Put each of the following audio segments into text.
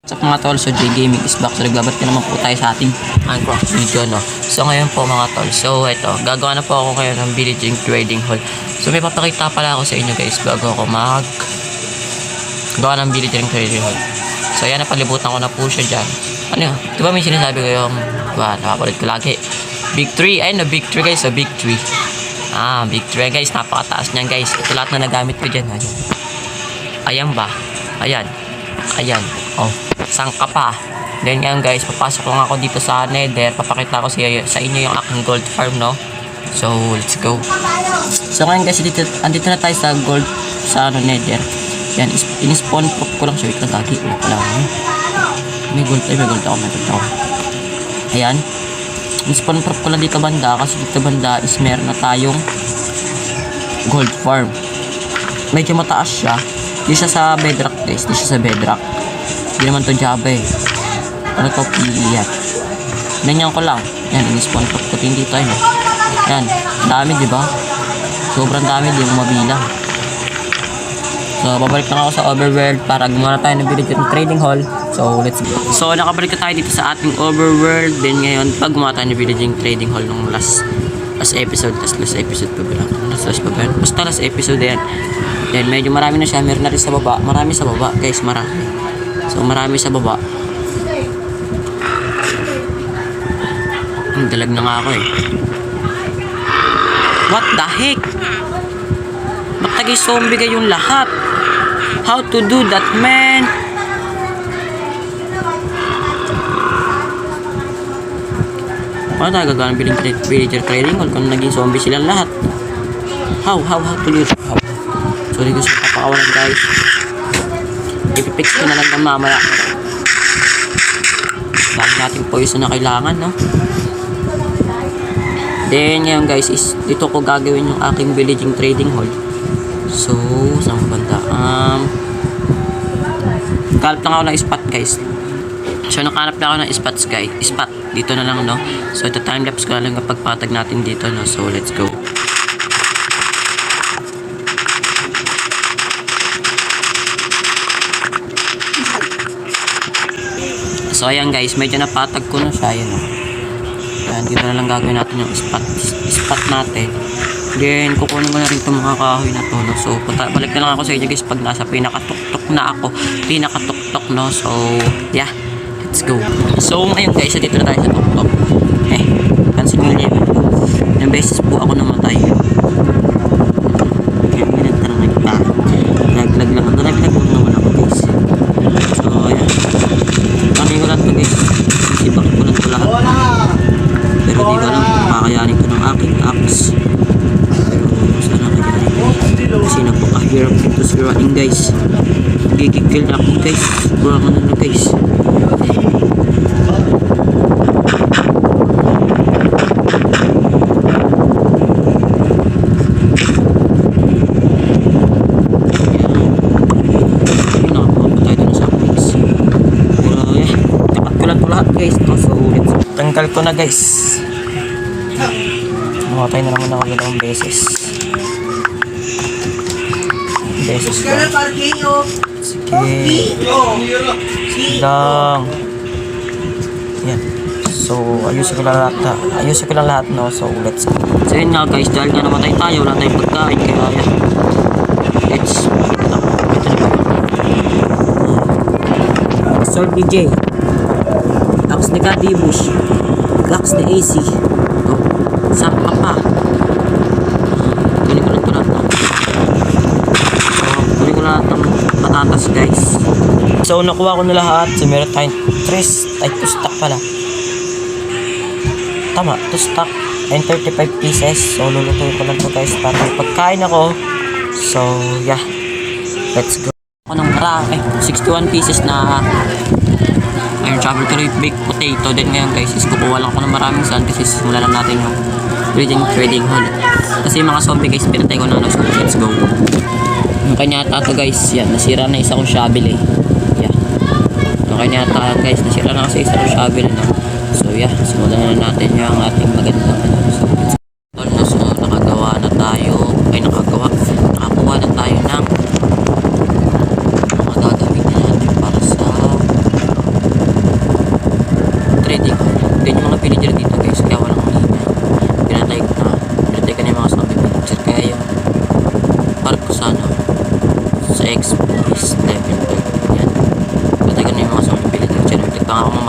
Sa mga tol, so J Gaming is back. So nagbabat ka naman po tayo sa ating Minecraft video, no? So ngayon po mga tol, so ito, gagawa na po ako kayo ng villaging trading hall. So may papakita pala ako sa inyo guys bago ako gawa ng villaging trading hall. So yan, napalibutan ko na po siya dyan. Ano yun? Diba may sinasabi ko yung, nakapalit ko lagi, Big 3, ayun na Big 3 guys, so Big 3. Big 3 guys, napakataas niyan guys. Ito lahat na nagamit ko dyan. Ayan ba? Ayan. Oh, sangka pa. Then ngayon guys, papasok lang ako dito sa Nether. Papakita ko sa inyo yung aking gold farm, no? So, let's go. So ngayon guys, andito na tayo sa gold, sa Nether. Yan, in-spawn proof ko lang siya. Wait lang, lagi. Wala pala ako. May gold ako. Ayan. In-spawn proof ko lang dito banda. Kasi dito banda is meron na tayong gold farm. Medyo mataas siya. Di siya sa bedrock guys. Di naman to Java eh. Ano to? PE yan. Ganyan ko lang. Yan, in-spawn proof ko din dito. Yan. Dami, diba? Sobrang dami. Di mo mabilang. So, babalik lang ako sa overworld para gumawa na tayo ng village trading hall. So, let's go. So, nakabalik na tayo dito sa ating overworld. Then, ngayon, pag gumawa tayo ng villaging trading hall nung last episode. Last episode pa ba? Basta last episode yan. Then, medyo marami na siya. Meron na rin sa baba. Marami sa baba, guys. Marami. So, marami sa baba. Dalag na nga ako eh. What the heck? Ba't nag-zombie kayong lahat? How to do that, man? Paano tayo gagawin villager trading hall kung naging zombie silang lahat? How to do it? Sorry guys, papakawalan guys. Ipipix ko na lang ng mamaya. Dami nating poison na kailangan, no? Then ngayon guys, is dito ko gagawin yung aking villaging trading hall. So, saan banda? Kalap lang ako ng spot guys. So, nakanap na ako ng spot. Dito na lang, no? So, ito time-lapse ko na lang kapag patag natin dito, no? So, let's go. So, ayan guys. Medyo napatag ko na siya. Ayan, no? Ayan, dito na lang gagawin natin yung spot natin. Then, kukunin ko na rin itong mga kahoy na to, no? So, balik na lang ako sa inyo guys pag nasa pinakatuktok na ako. Pinakatuktok, no? So, yeah. Let's go. So, ngayon guys, dito na tayo sa tuktok. Pansin nyo niya. Ilang beses po ako namatay. Naglag lang naman ako guys. So, ayan. Kami ko lang to guys. Sibak ko lang to lahat. Pero di ko alam kung kakayanin ko ng aking axe. Sana kakayanin ko. Kasi napaka-hirap ito si running guys. Gigigil na ako guys. Sobrang ano na guys. Tanggal ko na guys. Mamatay na naman ako dalawang beses. Sige. Lang. Yan. So, ayusin ko lang lahat, no? So, let's go. So, yun nga guys. Dahil nga namatay tayo, wala tayong pagkain. Kaya, yan. Let's ito na. Sword DJ. Axe ni Kadibush. Axe ni AC. Saan ka pa? Kunin ko lang ito lahat. Kunin ko lahat ng patatas guys. So nakuha ko na lahat. So meron tayong 2 stock pala. Tama, 2 stock and 35 pieces. So lulutuin ko lang ito guys para may pagkain ako. So yeah. Let's go. Ako ng marami. 61 pieces na ayun, travel to baked potato. Then ngayon guys, is kukuha lang ako ng maraming sand kasi simulan lang natin yung trading hall. Kasi yung mga zombie guys, pinatay ko na. So let's go. Yung kanya ata guys, yan, nasira na isa kong shovel eh. Yeah. Yung kanya ata guys, nasira na kasi isa kong shovel, no? So yeah, simulan na natin yung ating magandang so let's go. Almost nakakuha na tayo ng mga gagawin natin para sa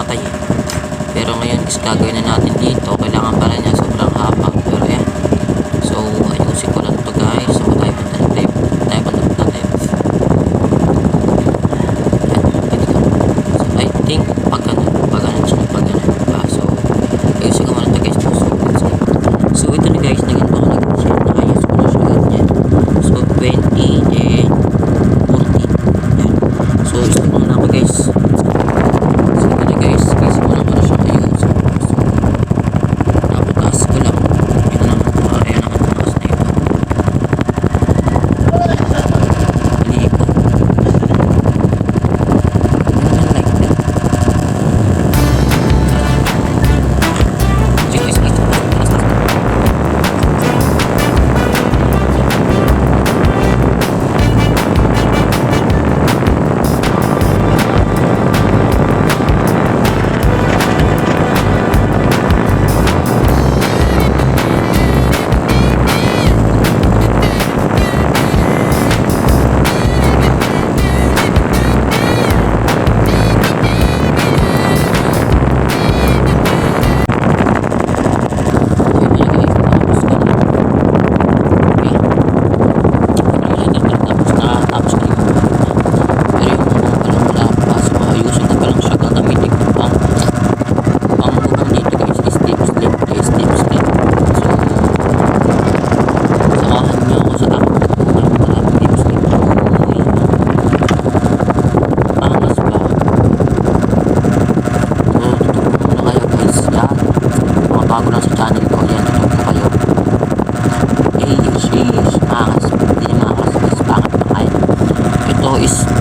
mamatay eh. Pero ngayon is gagawin na natin dito. Kailangan pala niya sobrang haba. Pero ayan. So ayusin ko lang to guys. So tayo punta na tayo. Tayo punta na tayo. So I think pag ganun siya. So ayusin ko muna to guys. So ito na guys. Naging ako nag-share na kayo. So na siya ganyan. So 20 and 40. Yan. So stop muna ako guys.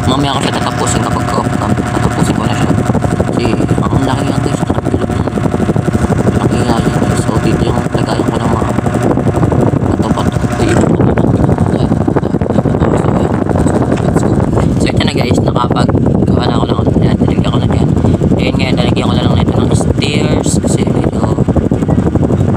Mamaya ko siya tatapusin kapag tatapusin ko na siya. Kasi ang laki nga guys, nakapilip na laki nga yun guys. So dito yung lagayan ko ng mga pato-pato. So ito na guys, nakapagawa na ako lang ulit yan. Nalagyan ko na yan. Ayun nga, nalagyan ko na lang nito ng stairs. Kasi medyo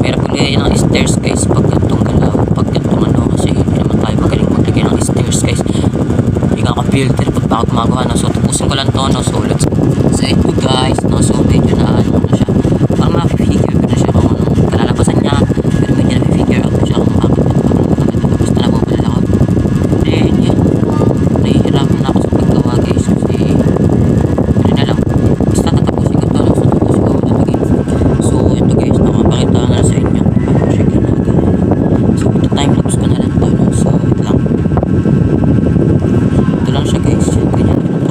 meron po lagyan ng stairs guys pag gantong galaw. Pag gantong ano, kasi hindi naman tayo magaling maglagyan ng stairs guys. Hindi nga ka-filter pag baka gumagawa na. So tapusin ko lang to no. So let's so ito guys no. So medyo na ano na siya. Parang ma-figure ko na siya kung anong kalalabasan niya. Pero medyo na-figure out ko siya kung bakit tapos na nabubulala ako. Then yeah, nahihirapan na ako sa paggawa guys. Kasi ano na lang, basta tatapusin ko to lang. So tapusin ko ulit again. So ito guys, nakapakita na sa inyo paano siya ginagawa. So ito time lapse ko na lang to no. So ito lang. Ito lang siya guys. Ganyan ito.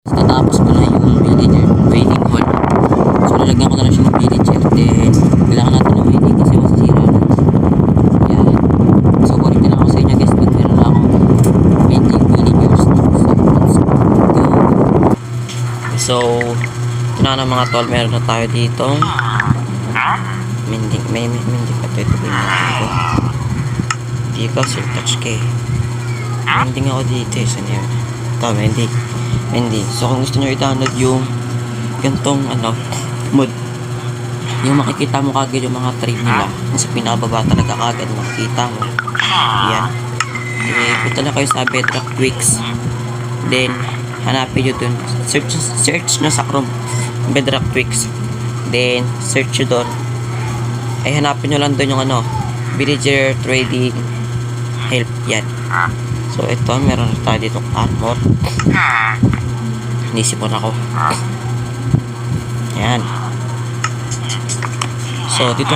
Natapos ko na yung villager waiting hall. So lalagyan ko na lang siya ng villager. Then kailangan natin ng waiting kasi masisira na. Yan. So kunin din ako sa inyo guys pag meron na akong painting villagers. So ito na ng mga tol. Meron na tayo dito mending. May mending pa ito. Hindi ko sir touch kay mending ako dito eh. Saan yun? Ito mending. So kung gusto nyo i-download yung gantong ano mod, yung makikita mo kagad yung mga trade nila kasi pinababa talaga kagad makikita mo yan. Punta na kayo sa Bedrock Twix, then hanapin nyo dun, search na sa Chrome Bedrock Twix, then search nyo dun, ay hanapin nyo lang dun yung ano villager trading help yan. So ito meron na tayo dito armor. Nisipon ako. Yan. So dito